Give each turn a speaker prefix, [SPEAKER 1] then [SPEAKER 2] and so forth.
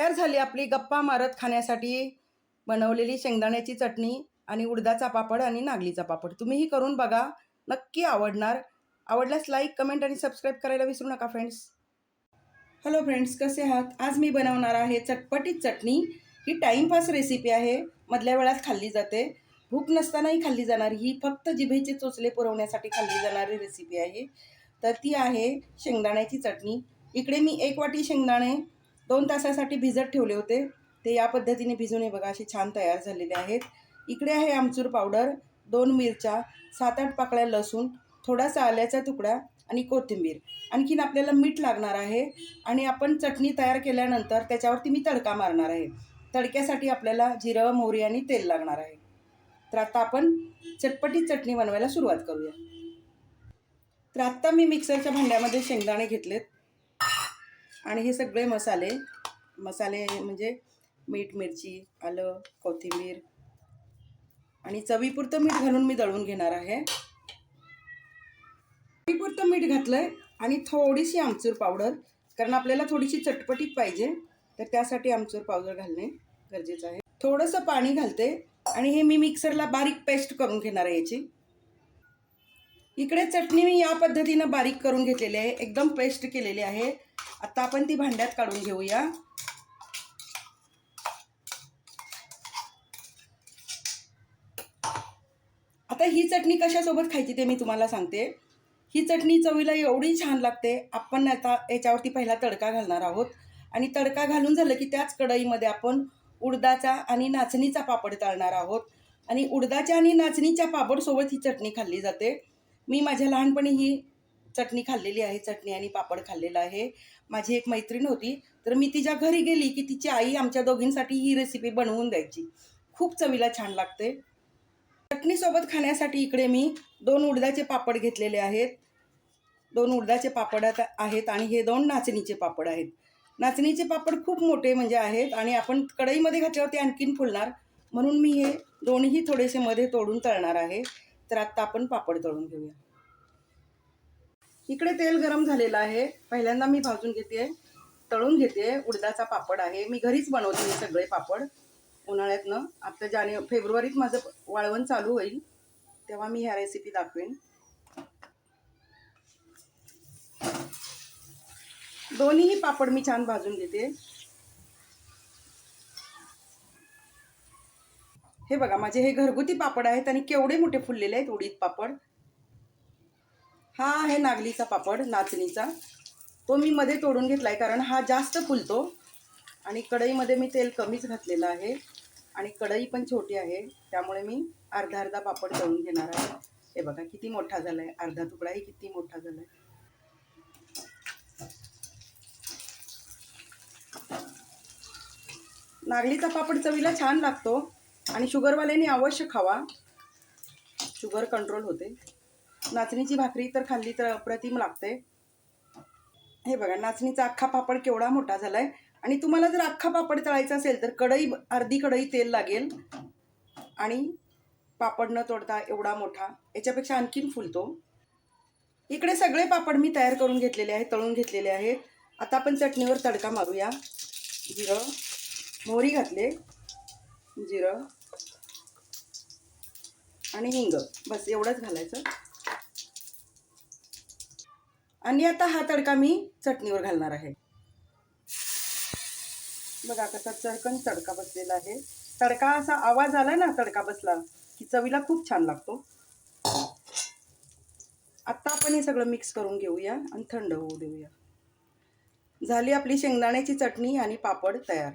[SPEAKER 1] तयार झाली आपली गप्पा मारत खाण्यासाठी बनवलेली शेंगदाण्याची चटणी आणि उडदाचा पापड आणि नागलीचा पापड. तुम्हीही करून बघा, नक्की आवडणार. आवडल्यास लाईक, कमेंट आणि सबस्क्राईब करायला विसरू नका फ्रेंड्स. हॅलो फ्रेंड्स, कसे आहात? आज मी बनवणार आहे चटपटीत चटणी. ही टाईमपास रेसिपी आहे, मधल्या वेळात खाल्ली जाते, भूक नसतानाही खाल्ली जाणारी, ही फक्त जिभेचे चोचले पुरवण्यासाठी खाल्ली जाणारी रेसिपी आहे. तर ती आहे शेंगदाण्याची चटणी. इकडे मी 1 वाटी शेंगदाणे 2 तासासाठी भिजत ठेवले होते. ते या पद्धतीने भिजून बघा असे छान तयार झालेले आहेत. इकडे आहे आमचूर पावडर, 2 मिरच्या, 7-8 पाकळ्या लसूण, थोडासा आल्याचा तुकडा आणि कोथिंबीर. आणखीन आपल्याला मीठ लागणार आहे आणि आपण चटणी तयार केल्यानंतर त्याच्यावरती मी तडका मारणार आहे. तडक्यासाठी आपल्याला जिरं, मोहरी आणि तेल लागणार आहे. तर आता आपण चटपटीत चटणी बनवायला सुरुवात करूया. तर आत्ता मी मिक्सरच्या भांड्यामध्ये शेंगदाणे घेतलेत आणि हे सगळे मसाले म्हणजे मीठ, मिरची, आलं, कोथिंबीर आणि चवीपुरतं मीठ घालून मी दळून घेणार आहे. चवीपुरतं मीठ घातलंय आणि थोडीशी आमचूर पावडर, कारण आपल्याला थोडीशी चटपटीत पाहिजे, तर त्यासाठी आमचूर पावडर घालणे गरजेचं आहे. थोडंसं पाणी घालते आणि हे मी मिक्सरला बारीक पेस्ट करून घेणार आहे याची. इकडे चटणी मी या पद्धतीनं बारीक करून घेतलेली आहे, एकदम पेस्ट केलेली आहे. आता आपण ती भांड्यात काढून घेऊया. आता ही चटणी कशासोबत खायची ते मी तुम्हाला सांगते. ही चटणी चवीला एवढी छान लागते. आपण आता याच्यावरती पहिला तडका घालणार आहोत आणि तडका घालून झालं की त्याच कढईमध्ये आपण उडदाचा आणि नाचणीचा पापड तळणार आहोत. आणि उडदाच्या आणि नाचणीच्या पापडसोबत ही चटणी खाल्ली जाते. मी माझ्या लहानपणी ही चटणी खाल्लेली आहे, चटणी आणि पापड खाल्लेलं आहे. माझी एक मैत्रीण होती, तर मी तिच्या घरी गेली की तिची आई आमच्या दोघींसाठी ही रेसिपी बनवून द्यायची. खूप चवीला छान लागते. चटणीसोबत खाण्यासाठी इकडे मी 2 उडदाचे पापड घेतलेले आहेत. 2 उडदाचे पापड आहेत आणि हे 2 नाचणीचे पापड आहेत. नाचणीचे पापड खूप मोठे म्हणजे आहेत आणि आपण कढईमध्ये घातल्यावर ते आणखीन फुलणार, म्हणून मी हे दोन्ही थोडेसे मध्ये तोडून तळणार आहे. तर आत्ता आपण पापड तळून घेऊया. इकडे तेल गरम झालेलं आहे. पहिल्यांदा मी भाजून घेते, तळून घेते. उडदाचा पापड आहे, मी घरीच बनवते हे सगळे पापड. उन्हाळ्यातनं आता फेब्रुवारीत माझं वाळवण चालू होईल, तेव्हा मी ह्या रेसिपी दाखवेन. दोन्हीही पापड मी छान भाजून घेते. हे बघा, माझे हे घरगुती पापड आहेत आणि केवढे मोठे फुललेले आहेत उडीद पापड. हा आहे नागलीचा पापड, नाचणीचा. तो मी मध्ये तोडून घेतलाय कारण हा जास्त फुलतो आणि कढईमध्ये मी तेल कमीच घातलेलं आहे आणि कढई पण छोटी आहे, त्यामुळे मी अर्धा पापड तळून घेणार आहे. हे बघा किती मोठा झालाय, अर्धा तुकडाही किती मोठा झालाय. नागलीचा पापड चवीला छान लागतो आणि शुगरवाल्यांनी अवश्य खावा, शुगर कंट्रोल होते. नाचणीची भाकरी तर खाल्ली तर अप्रतिम लागते. हे बघा, नाचणीचा अख्खा पापड केवढा मोठा झालाय. आणि तुम्हाला जर अख्खा पापड तळायचा असेल तर अर्धी कढई तेल लागेल आणि पापड न तोडता एवढा मोठा, याच्यापेक्षा आणखीन फुलतो. इकडे सगळे पापड मी तयार करून घेतलेले आहेत, तळून घेतलेले आहेत. आता आपण चटणीवर तडका मारूया. जिरं, मोहरी घातले, जिरं आणि हिंग, बस एवढंच घालायचं. आणि आता हा तडका मी चटणीवर घालणार आहे. बघा कसा चरकन तडका बसलेला आहे. तडका असा आवाज आला ना, तडका बसला की चवीला खूप छान लागतो. आता आपण हे सगळं मिक्स करून घेऊया आणि थंड होऊ देऊया. झाली आपली शेंगदाण्याची चटणी आणि पापड तयार.